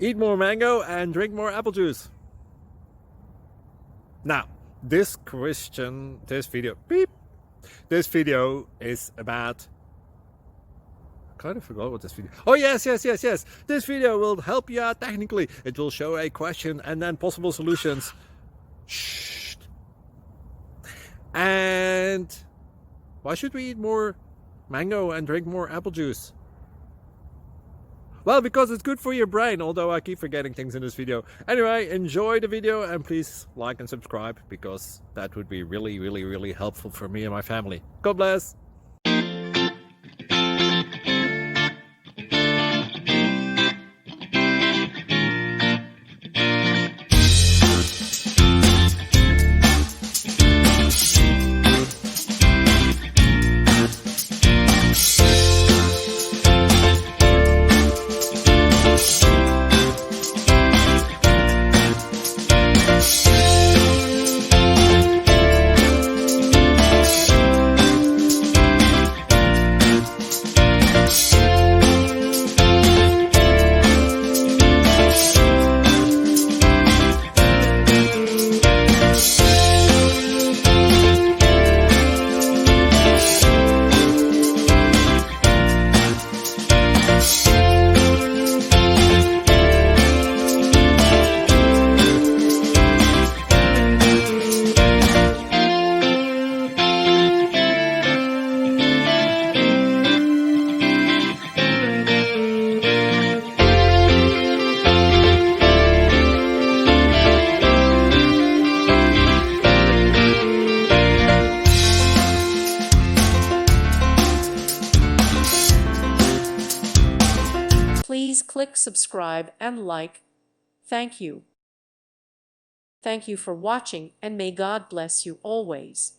Eat more mango and drink more apple juice. Now, this video is about... I kind of forgot what this video... Oh, yes. This video will help you out technically. It will show a question and then possible solutions. Shh. And why should we eat more mango and drink more apple juice? Well, because it's good for your brain, although I keep forgetting things in this video. Anyway, enjoy the video and please like and subscribe, because that would be really helpful for me and my family. God bless! Please click subscribe and like. Thank you. Thank you for watching, and may God bless you always.